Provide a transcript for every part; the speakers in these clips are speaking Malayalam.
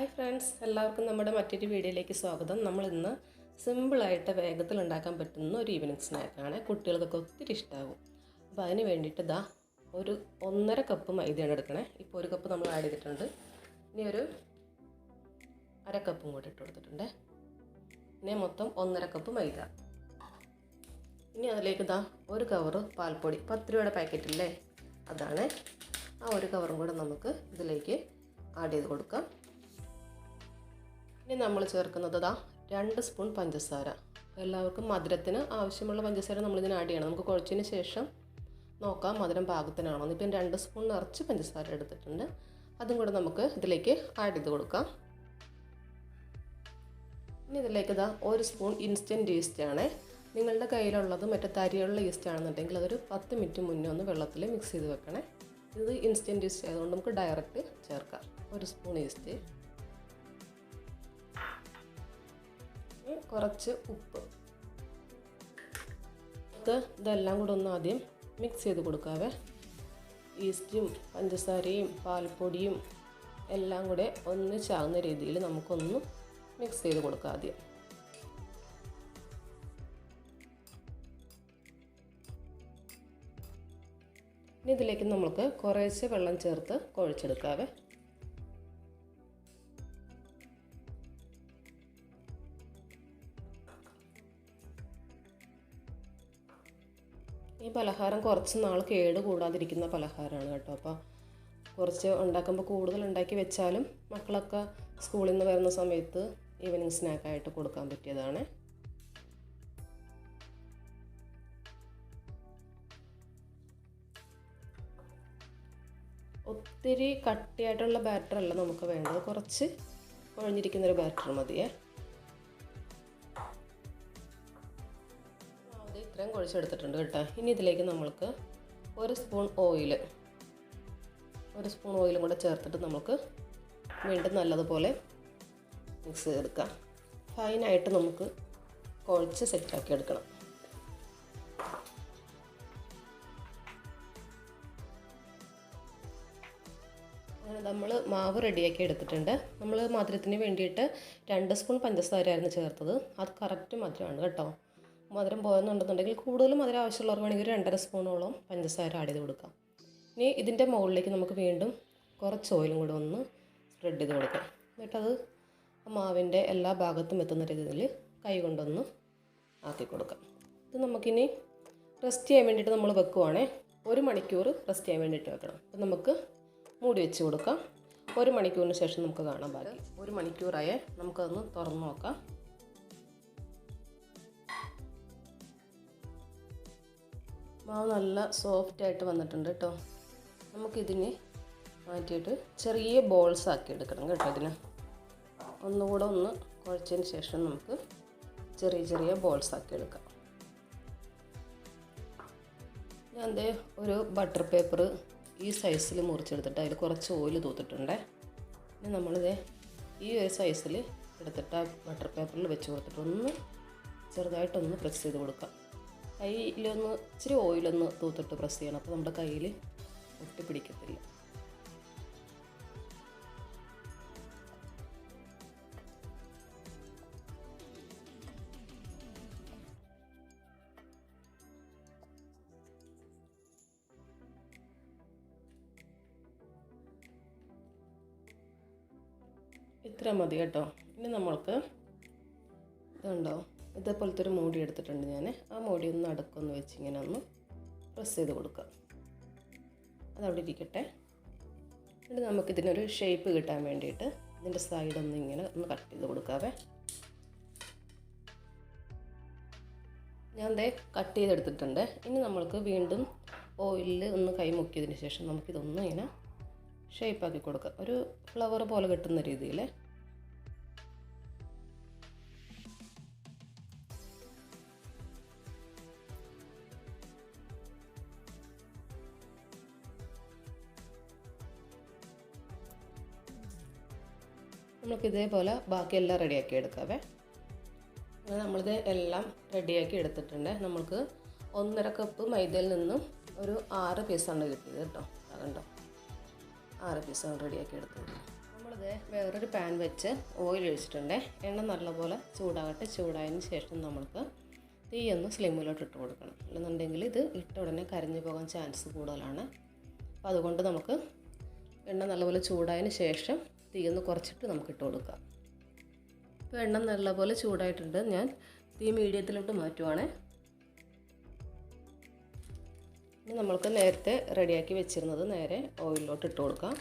ഹായ് ഫ്രണ്ട്സ്, എല്ലാവർക്കും നമ്മുടെ മറ്റൊരു വീഡിയോയിലേക്ക് സ്വാഗതം. നമ്മൾ ഇന്ന് സിമ്പിളായിട്ട് വേഗത്തിൽ ഉണ്ടാക്കാൻ പറ്റുന്ന ഒരു ഈവനിങ് സ്നാക്കാണ്. കുട്ടികൾക്കൊക്കെ ഒത്തിരി ഇഷ്ടമാകും. അപ്പോൾ അതിന് വേണ്ടിയിട്ട് ഒരു 1.5 കപ്പ് മൈദയാണ് എടുക്കണേ. ഇപ്പോൾ 1 കപ്പ് നമ്മൾ ആഡ് ചെയ്തിട്ടുണ്ട്. ഇനി ഒരു 1/2 കപ്പും കൂടി ഇട്ട് കൊടുത്തിട്ടുണ്ട്. ഇനി മൊത്തം 1.5 കപ്പ് മൈദ. ഇനി അതിലേക്ക് 1 കവറ് പാൽപ്പൊടി, 10 രൂപയുടെ പാക്കറ്റില്ലേ, അതാണ്. ആ 1 കവറും കൂടെ നമുക്ക് ഇതിലേക്ക് ആഡ് ചെയ്ത് കൊടുക്കാം. ഇനി നമ്മൾ ചേർക്കുന്നത് 2 സ്പൂൺ പഞ്ചസാര. എല്ലാവർക്കും മധുരത്തിന് ആവശ്യമുള്ള പഞ്ചസാര നമ്മളിതിന് ആഡ് ചെയ്യണം. നമുക്ക് കുഴച്ചതിന് ശേഷം നോക്കാം മധുരം പാകത്തിനാണോ. ഇപ്പം 2 സ്പൂൺ നിറച്ച് പഞ്ചസാര എടുത്തിട്ടുണ്ട്. അതും കൂടെ നമുക്ക് ഇതിലേക്ക് ആഡ് ചെയ്ത് കൊടുക്കാം. ഇനി ഇതിലേക്ക് 1 സ്പൂൺ ഇൻസ്റ്റൻറ്റ് ഈസ്റ്റാണ്. നിങ്ങളുടെ കയ്യിലുള്ളത് മറ്റേ തരിയുള്ള ഈസ്റ്റ് ആണെന്നുണ്ടെങ്കിൽ അതൊരു 10 മിനിറ്റ് മുന്നേ ഒന്ന് വെള്ളത്തിൽ മിക്സ് ചെയ്ത് വെക്കണേ. ഇത് ഇൻസ്റ്റൻറ്റ് ഈസ്റ്റ് ആയതുകൊണ്ട് നമുക്ക് ഡയറക്റ്റ് ചേർക്കാം. 1 സ്പൂൺ ഈസ്റ്റ്, കുറച്ച് ഉപ്പ്. ഇതെല്ലാം കൂടെ ഒന്ന് ആദ്യം മിക്സ് ചെയ്ത് കൊടുക്കാവേ. ഈസ്റ്റും പഞ്ചസാരയും പാൽപ്പൊടിയും എല്ലാം കൂടെ ഒന്നിച്ചാകുന്ന രീതിയിൽ നമുക്കൊന്ന് മിക്സ് ചെയ്ത് കൊടുക്കാം ആദ്യം. ഇനി ഇതിലേക്ക് നമുക്ക് കുറേശ്ശെ വെള്ളം ചേർത്ത് കുഴച്ചെടുക്കാവേ. ഈ പലഹാരം കുറച്ച് നാൾ കേട് കൂടാതിരിക്കുന്ന പലഹാരമാണ് കേട്ടോ. അപ്പോൾ കുറച്ച് ഉണ്ടാക്കുമ്പോൾ കൂടുതൽ ഉണ്ടാക്കി വെച്ചാലും മക്കളൊക്കെ സ്കൂളിൽ നിന്ന് വരുന്ന സമയത്ത് ഈവനിങ് സ്നാക്കായിട്ട് കൊടുക്കാൻ പറ്റിയതാണ്. ഒത്തിരി കട്ടിയായിട്ടുള്ള ബാറ്റർ അല്ല നമുക്ക് വേണ്ടത്, കുറച്ച് കുഴഞ്ഞിരിക്കുന്നൊരു ബാറ്റർ മതിയേ. ഇത്രയും കുഴച്ചെടുത്തിട്ടുണ്ട് കേട്ടോ. ഇനി ഇതിലേക്ക് നമ്മൾക്ക് 1 സ്പൂൺ ഓയിലും കൂടെ ചേർത്തിട്ട് നമുക്ക് വീണ്ടും നല്ലതുപോലെ മിക്സ് ചെയ്തെടുക്കാം. ഫൈനായിട്ട് നമുക്ക് കുഴച്ച് സെറ്റാക്കി എടുക്കണം. അങ്ങനെ നമ്മൾ മാവ് റെഡിയാക്കി എടുത്തിട്ടുണ്ട്. നമ്മൾ മധുരത്തിന് വേണ്ടിയിട്ട് 2 സ്പൂൺ പഞ്ചസാരയായിരുന്നു ചേർത്തത്. അത് കറക്റ്റ് മധുരമാണ് കേട്ടോ. മധുരം പോകുന്നുണ്ടെന്നുണ്ടെങ്കിൽ കൂടുതൽ മധുരം ആവശ്യമുള്ളവർക്ക് വേണമെങ്കിൽ 2.5 സ്പൂണോളം പഞ്ചസാര ആഡ് ചെയ്ത് കൊടുക്കാം. ഇനി ഇതിൻ്റെ മുകളിലേക്ക് നമുക്ക് വീണ്ടും കുറച്ച് ഓയിലും കൂടെ ഒന്ന് സ്പ്രെഡ് ചെയ്ത് കൊടുക്കാം. എന്നിട്ടത് മാവിൻ്റെ എല്ലാ ഭാഗത്തും എത്തുന്ന രീതിയിൽ കൈ കൊണ്ടൊന്ന് ആക്കി കൊടുക്കാം. ഇത് നമുക്കിനി റെസ്റ്റ് ചെയ്യാൻ വേണ്ടിയിട്ട് നമ്മൾ വെക്കുവാണേ. 1 മണിക്കൂർ റെസ്റ്റ് ചെയ്യാൻ വേണ്ടിയിട്ട് വെക്കണം. അപ്പം നമുക്ക് മൂടി വെച്ച് കൊടുക്കാം. 1 മണിക്കൂറിന് ശേഷം നമുക്ക് കാണാൻ ബാക്കി. 1 മണിക്കൂറായേ, നമുക്കതൊന്ന് തുറന്ന് നോക്കാം. മാവ് നല്ല സോഫ്റ്റായിട്ട് വന്നിട്ടുണ്ട് കേട്ടോ. നമുക്കിതിനെ മാറ്റിയിട്ട് ചെറിയ ബോൾസ് ആക്കി എടുക്കണം കേട്ടോ. ഇതിന് ഒന്നുകൂടെ ഒന്ന് കുഴച്ചതിന് ശേഷം നമുക്ക് ചെറിയ ചെറിയ ബോൾസ് ആക്കി എടുക്കാം. ഞാൻ ഒരു ബട്ടർ പേപ്പർ ഈ സൈസിൽ മുറിച്ചെടുത്തിട്ട് അതിൽ കുറച്ച് ഓയിൽ തൂത്തിട്ടുണ്ട്. ഇനി നമ്മളിത് ഈ ഒരു സൈസിൽ എടുത്തിട്ട് ആ ബട്ടർ പേപ്പറിൽ വെച്ച് കൊടുത്തിട്ട് ഒന്ന് ചെറുതായിട്ടൊന്ന് പ്രസ് ചെയ്ത് കൊടുക്കാം. കയ്യിലൊന്ന് ഇച്ചിരി ഓയിലൊന്ന് തൂത്തിട്ട് പ്രസ് ചെയ്യണം. അപ്പോൾ നമ്മുടെ കയ്യിൽ ഒട്ടിപ്പിടിക്കത്തില്ല. ഇത്ര മതി കേട്ടോ. ഇനി നമ്മൾക്ക് ഇതുണ്ടോ, ഇതേപോലത്തെ ഒരു മൂടി എടുത്തിട്ടുണ്ട് ഞാൻ. ആ മൂടി ഒന്ന് അടുക്കൊന്ന് വെച്ച് ഇങ്ങനെ ഒന്ന് പ്രസ് ചെയ്ത് കൊടുക്കുക. അതവിടെ ഇരിക്കട്ടെ. എന്നിട്ട് നമുക്കിതിനൊരു ഷേപ്പ് കിട്ടാൻ വേണ്ടിയിട്ട് ഇതിൻ്റെ സൈഡൊന്ന് ഇങ്ങനെ ഒന്ന് കട്ട് ചെയ്ത് കൊടുക്കാവേ. ഞാൻ കട്ട് ചെയ്തെടുത്തിട്ടുണ്ട്. ഇനി നമ്മൾക്ക് വീണ്ടും ഓയിലിൽ ഒന്ന് കൈ മുക്കിയതിന് ശേഷം നമുക്കിതൊന്ന് ഇങ്ങനെ ഷേപ്പാക്കി കൊടുക്കാം. ഒരു ഫ്ലവർ പോലെ കിട്ടുന്ന രീതിയിൽ. നമുക്ക് ഇതേപോലെ ബാക്കിയെല്ലാം റെഡിയാക്കി എടുക്കാവേ. അങ്ങനെ നമ്മളിത് എല്ലാം റെഡിയാക്കി എടുത്തിട്ടുണ്ട്. നമുക്ക് 1.5 കപ്പ് മൈദയിൽ നിന്നും ഒരു 6 പീസാണ് കിട്ടിയത് കേട്ടോ. അതുണ്ടോ, 6 പീസാണ് റെഡിയാക്കി എടുത്തത്. നമ്മൾ നമ്മളിത് വേറൊരു പാൻ വെച്ച് ഓയിൽ ഒഴിച്ചിട്ടുണ്ട്. എണ്ണ നല്ലപോലെ ചൂടാകട്ടെ. ചൂടായതിന് ശേഷം നമ്മൾക്ക് തീയൊന്ന് സ്ലിമ്മിലോട്ട് ഇട്ട് കൊടുക്കണം. അല്ലെന്നുണ്ടെങ്കിൽ ഇത് ഇട്ട ഉടനെ കരിഞ്ഞു പോകാൻ ചാൻസ് കൂടുതലാണ്. അപ്പോൾ അതുകൊണ്ട് നമുക്ക് എണ്ണ നല്ലപോലെ ചൂടായതിന് ശേഷം തീയൊന്ന് കുറച്ചിട്ട് നമുക്ക് ഇട്ട് കൊടുക്കാം. ഇപ്പോൾ എണ്ണ നല്ലപോലെ ചൂടായിട്ടുണ്ട്. ഞാൻ തീ മീഡിയത്തിലോട്ട് മാറ്റുവാണ്. ഇനി നമ്മൾക്ക് നേരത്തെ റെഡിയാക്കി വെച്ചിരുന്നത് നേരെ ഓയിലിലോട്ട് ഇട്ട് കൊടുക്കാം.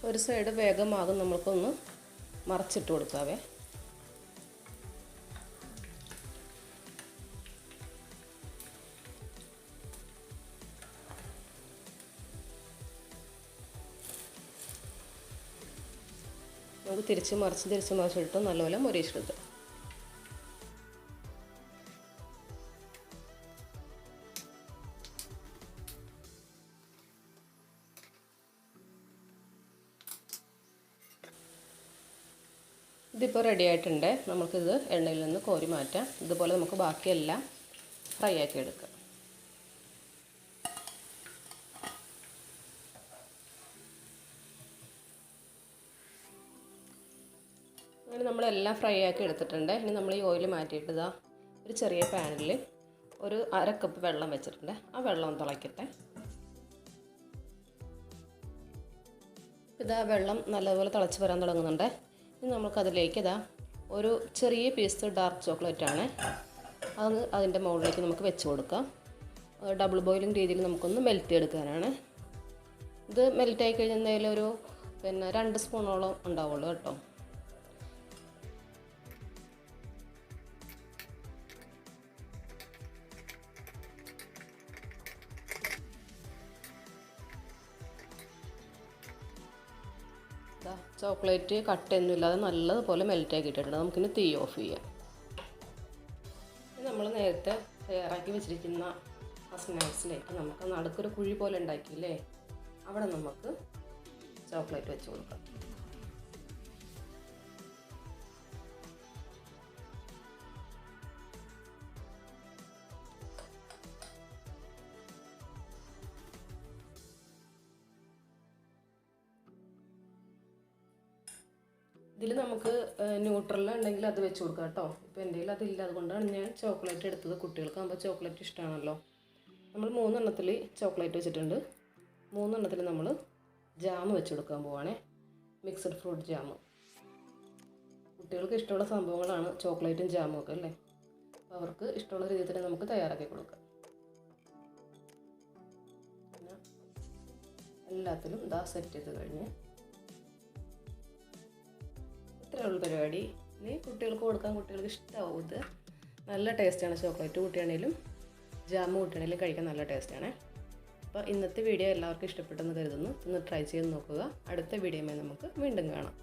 ഒരു സൈഡ് വേഗമാകും, നമ്മൾക്കൊന്ന് മറിച്ചിട്ട് കൊടുക്കാവേ. നമുക്ക് തിരിച്ച് മറിച്ചിട്ട് നല്ലപോലെ മൊരിച്ചെടുക്കാം. ഇതിപ്പോൾ റെഡി ആയിട്ടുണ്ട്. നമുക്കിത് എണ്ണയിൽ നിന്ന് കോരി മാറ്റാം. ഇതുപോലെ നമുക്ക് ബാക്കിയെല്ലാം ഫ്രൈ ആക്കി എടുക്കാം. അങ്ങനെ നമ്മളെല്ലാം ഫ്രൈ ആക്കി എടുത്തിട്ടുണ്ട്. ഇനി നമ്മൾ ഈ ഓയിൽ മാറ്റിയിട്ട് ഇതാ ഒരു ചെറിയ പാനിൽ ഒരു 1/2 കപ്പ് വെള്ളം വെച്ചിട്ടുണ്ട്. ആ വെള്ളം ഒന്ന് തിളയ്ക്കട്ടെ. ഇതാ വെള്ളം നല്ലതുപോലെ തിളച്ച് വരാൻ തുടങ്ങുന്നുണ്ട്. ഇനി നമുക്കതിലേക്ക് ഇതാ ഒരു ചെറിയ പീസ് ഡാർക്ക് ചോക്ലേറ്റാണ്, അത് അതിൻ്റെ മുകളിലേക്ക് നമുക്ക് വെച്ച് കൊടുക്കാം. ഡബിൾ ബോയിലിംഗ് രീതിയിൽ നമുക്കൊന്ന് മെൽറ്റ് എടുക്കാനാണ്. ഇത് മെൽറ്റായി കഴിഞ്ഞാൽ എന്തെങ്കിലും ഒരു 2 സ്പൂണോളം ഉണ്ടാവുള്ളൂ കേട്ടോ. ചോക്ലേറ്റ് കട്ടയൊന്നും ഇല്ലാതെ നല്ലതുപോലെ മെൽറ്റാക്കി ഇട്ടിട്ടുണ്ട്. നമുക്കിനി തീ ഓഫ് ചെയ്യാം. നമ്മൾ നേരത്തെ തയ്യാറാക്കി വെച്ചിരിക്കുന്ന ആ സ്നാക്സിലേക്ക് നമുക്ക് നടുക്കൊരു കുഴി പോലെ ഉണ്ടാക്കിയില്ലേ, അവിടെ നമുക്ക് ചോക്ലേറ്റ് വെച്ച് കൊടുക്കാം. ഇതിൽ നമുക്ക് ന്യൂട്രല്ല ഉണ്ടെങ്കിൽ അത് വെച്ച് കൊടുക്കാം കേട്ടോ. ഇപ്പോൾ എൻ്റെ കയ്യിൽ അതില്ല, അതുകൊണ്ടാണ് ഞാൻ ചോക്ലേറ്റ് എടുത്തത്. കുട്ടികൾക്കാകുമ്പോൾ ചോക്ലേറ്റ് ഇഷ്ടമാണല്ലോ. നമ്മൾ 3 എണ്ണത്തിൽ ചോക്ലേറ്റ് വെച്ചിട്ടുണ്ട്. 3 എണ്ണത്തിൽ നമ്മൾ ജാം വെച്ച് കൊടുക്കാൻ പോവാണേ. Mixed fruit jam. കുട്ടികൾക്ക് ഇഷ്ടമുള്ള സംഭവങ്ങളാണ് ചോക്ലേറ്റും ജാമും ഒക്കെ അല്ലേ. അപ്പോൾ അവർക്ക് ഇഷ്ടമുള്ള രീതിയിൽ തന്നെ നമുക്ക് തയ്യാറാക്കി കൊടുക്കാം. പിന്നെ എല്ലാത്തിലും ഇതാ സെറ്റ് ചെയ്ത് കഴിഞ്ഞ് ഇത്രയുള്ള പരിപാടി. ഇനി കുട്ടികൾക്ക് കൊടുക്കാൻ, കുട്ടികൾക്ക് ഇഷ്ടമാവും. ഇത് നല്ല ടേസ്റ്റാണ്. ചോക്ലേറ്റ് കൂട്ടിയാണെങ്കിലും ജാം കൂട്ടിയാണെങ്കിലും കഴിക്കാൻ നല്ല ടേസ്റ്റാണ്. അപ്പോൾ ഇന്നത്തെ വീഡിയോ എല്ലാവർക്കും ഇഷ്ടപ്പെട്ടെന്ന് കരുതുന്നു. ഒന്ന് ട്രൈ ചെയ്ത് നോക്കുക. അടുത്ത വീഡിയോയുമായി നമുക്ക് വീണ്ടും കാണാം.